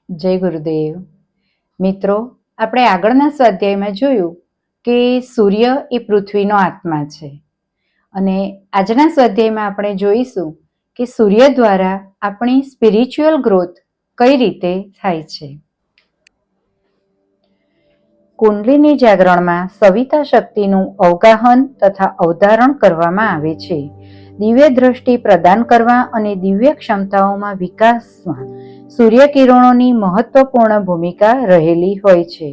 જય ગુરુદેવ. મિત્રો, આપણે આગળના સ્વાધ્યાયમાં જોયું કે સૂર્ય એ પૃથ્વીનો આત્મા છે અને આજના સ્વાધ્યાયમાં આપણે જોઈશું કે સૂર્ય દ્વારા આપણી સ્પિરિચ્યુઅલ ગ્રોથ કઈ રીતે થાય છે. કુંડલિની જાગરણમાં સવિતા શક્તિનું અવગાહન તથા અવધારણ કરવામાં આવે છે. દિવ્ય દ્રષ્ટિ પ્રદાન કરવા અને દિવ્ય ક્ષમતાઓમાં વિકાસમાં સૂર્યકિરણોની મહત્વપૂર્ણ ભૂમિકા રહેલી હોય છે.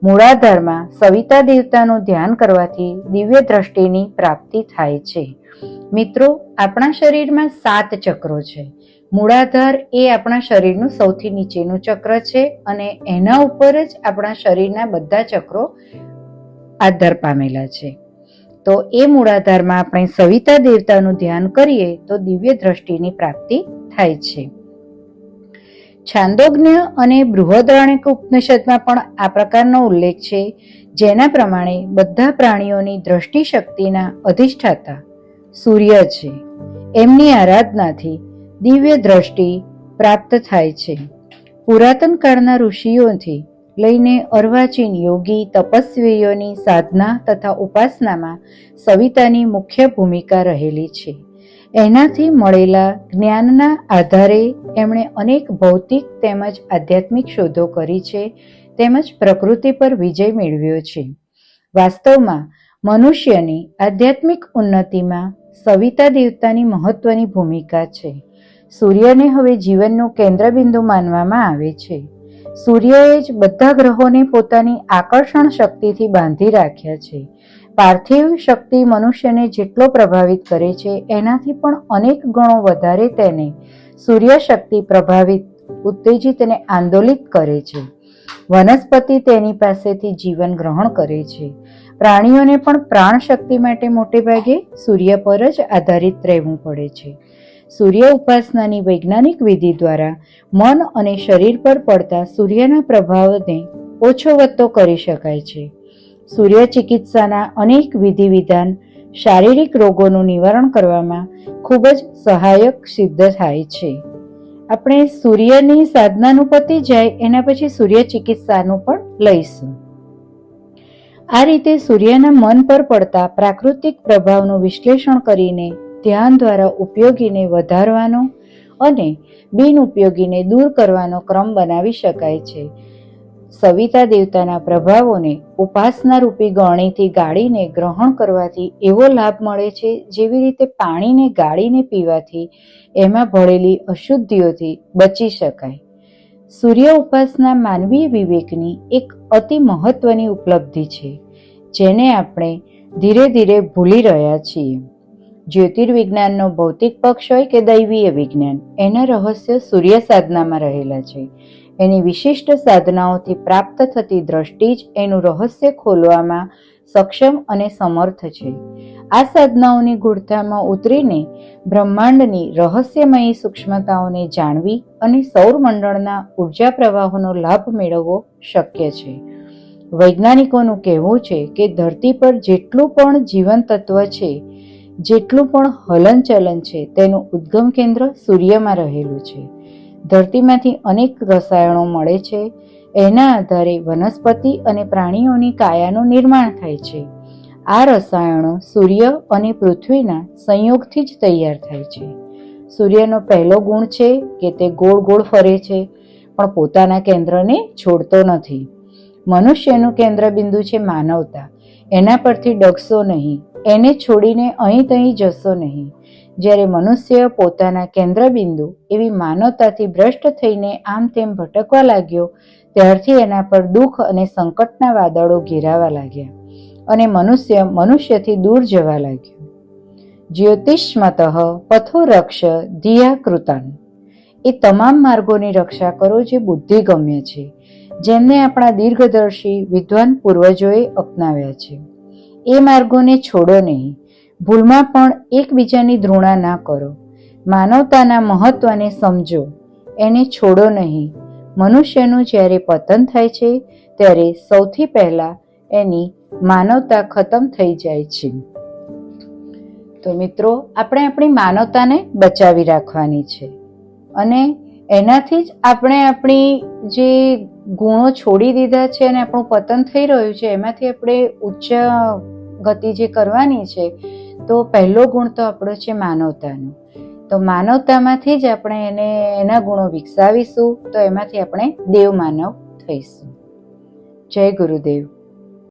મૂળાધારમાં સવિતા દેવતાનું ધ્યાન કરવાથી દિવ્ય દ્રષ્ટિની પ્રાપ્તિ થાય છે. મિત્રો, આપણા શરીરમાં 7 ચક્રો છે. મૂળાધાર એ આપણા શરીરનું સૌથી નીચેનું ચક્ર છે અને એના ઉપર જ આપણા શરીરના બધા ચક્રો આધાર પામેલા છે. તો એ મૂળાધારમાં આપણે સવિતા દેવતાનું ધ્યાન કરીએ તો દિવ્ય દ્રષ્ટિની પ્રાપ્તિ થાય છે. છાંદોગ્ન્ય અને બૃહદારણ્યક ઉપનિષદમાં પણ આ પ્રકારનો ઉલ્લેખ છે, જેના પ્રમાણે બધા પ્રાણીઓની દ્રષ્ટિ શક્તિના અધિષ્ઠાતા સૂર્ય છે. એમની આરાધનાથી દિવ્ય દ્રષ્ટિ પ્રાપ્ત થાય છે. પુરાતન કાળના ઋષિઓથી લઈને અર્વાચીન યોગી તપસ્વીઓની સાધના તથા ઉપાસનામાં સવિતાની મુખ્ય ભૂમિકા રહેલી છે. એનાથી મળેલા જ્ઞાનના આધારે એમણે અનેક ભૌતિક તેમજ આધ્યાત્મિક શોધો કરી છે, તેમજ પ્રકૃતિ પર વિજય મેળવ્યો છે. વાસ્તવમાં મનુષ્યની આધ્યાત્મિક ઉન્નતિમાં સવિતા દેવતાની મહત્વની ભૂમિકા છે. સૂર્યને હવે જીવનનું કેન્દ્રબિંદુ માનવામાં આવે છે. સૂર્યએ જ બધા ગ્રહોને પોતાની આકર્ષણ શક્તિથી બાંધી રાખ્યા છે. પાર્થિવ શક્તિ મનુષ્યને જેટલો પ્રભાવિત કરે છે એનાથી પણ અનેક ગણો વધારે તેને સૂર્ય શક્તિ પ્રભાવિત, ઉત્તેજિત અને આંદોલિત કરે છે. વનસ્પતિ તેની પાસેથી જીવન ગ્રહણ કરે છે. પ્રાણીઓને પણ પ્રાણ શક્તિ માટે મોટે ભાગે સૂર્ય પર જ આધારિત રહેવું પડે છે. સૂર્ય ઉપાસનાની વૈજ્ઞાનિક વિધિ દ્વારા મન અને શરીર પર પડતા સૂર્યના પ્રભાવને ઓછો વધતો કરી શકાય છે. સૂર્ય ચિકિત્સાના અનેક વિધિ વિધાન શારીરિક રોગોનું નિવારણ કરવામાં ખૂબ જ સહાયક સિદ્ધ થાય છે. આપણે સૂર્યની સાધનાનું પતી જાય એના પછી સૂર્ય ચિકિત્સાનું પણ લઈશું. આ રીતે સૂર્યના મન પર પડતા પ્રાકૃતિક પ્રભાવનું વિશ્લેષણ કરીને ધ્યાન દ્વારા ઉપયોગીને વધારવાનો અને બિનઉપયોગીને દૂર કરવાનો ક્રમ બનાવી શકાય છે. સવિતા દેવતાના પ્રભાવોને ઉપાસના રૂપી ગરણીથી ગાળીને ગ્રહણ કરવાથી એવો લાભ મળે છે, જેવી રીતે પાણીને ગાળીને પીવાથી એમાં ભળેલી અશુદ્ધિઓથી બચી શકાય. સૂર્ય ઉપાસના માનવીય વિવેકની એક અતિ મહત્વની ઉપલબ્ધિ છે, જેને આપણે ધીરે ધીરે ભૂલી રહ્યા છીએ. જ્યોતિર્વિજ્ઞાનનો ભૌતિક પક્ષ હોય કે દૈવીય વિજ્ઞાન, એના રહસ્ય સૂર્ય સાધનામાં રહેલા છે. એની વિશિષ્ટ સાધનાઓથી પ્રાપ્ત થતી દ્રષ્ટિ જ એનું રહસ્ય ખોલવામાં સક્ષમ અને સમર્થ છે. આ સાધનાઓની ગૂઢતામાં ઉતરીને બ્રહ્માંડની રહસ્યમયી સૂક્ષ્મતાઓને જાણવી અને સૌરમંડળના ઉર્જા પ્રવાહોનો લાભ મેળવવો શક્ય છે. વૈજ્ઞાનિકોનું કહેવું છે કે ધરતી પર જેટલું પણ જીવન તત્વ છે, જેટલું પણ હલનચલન છે, તેનું ઉદ્ગમ કેન્દ્ર સૂર્યમાં રહેલું છે. ધરતીમાંથી અનેક રસાયણો મળે છે. એના આધારે વનસ્પતિ અને પ્રાણીઓની કાયાનું નિર્માણ થાય છે. આ રસાયણો સૂર્ય અને પૃથ્વીના સંયોગથી જ તૈયાર થાય છે. સૂર્યનો પહેલો ગુણ છે કે તે ગોળ ગોળ ફરે છે, પણ પોતાના કેન્દ્રને છોડતો નથી. મનુષ્યનું કેન્દ્રબિંદુ છે માનવતા. એના પરથી ડગશો નહીં, એને છોડીને અહીં તહીં જશો નહીં. જ્યારે મનુષ્ય પોતાના કેન્દ્રબિંદુ એવી માનવતાથી ભ્રષ્ટ થઈને આમ તેમ ભટકવા લાગ્યો, ત્યારથી એના પર દુઃખ અને સંકટના વાદળો ઘેરાવા લાગ્યા અને મનુષ્ય મનુષ્યથી દૂર જવા લાગ્યો. જ્યોતિષ્મતઃ પથો રક્ષ ધિયા કૃતાન. એ તમામ માર્ગોની રક્ષા કરો જે બુદ્ધિગમ્ય છે, જેમને આપણા દીર્ઘદર્શી વિદ્વાન પૂર્વજોએ અપનાવ્યા છે. એ માર્ગોને છોડો નહીં. ભૂલમાં પણ એકબીજાની ધૃણા ના કરો. માનવતાના મહત્વને સમજો, એને છોડો નહીં. મનુષ્યનું જ્યારે પતન થાય છે ત્યારે સૌથી પહેલા એની માનવતા ખતમ થઈ જાય છે. તો મિત્રો, આપણે આપણી માનવતાને બચાવી રાખવાની છે અને એનાથી જ આપણે આપણી જે ગુણો છોડી દીધા છે અને આપણું પતન થઈ રહ્યું છે, એમાંથી આપણે ઉચ્ચ ગતિ જે કરવાની છે, તો પહેલો ગુણ તો આપણો છે માનવતાનો. તો માનવતામાંથી જ આપણે એના ગુણો વિકસાવીશું, તો એમાંથી આપણે દેવ માનવ થઈશું. જય ગુરુદેવ.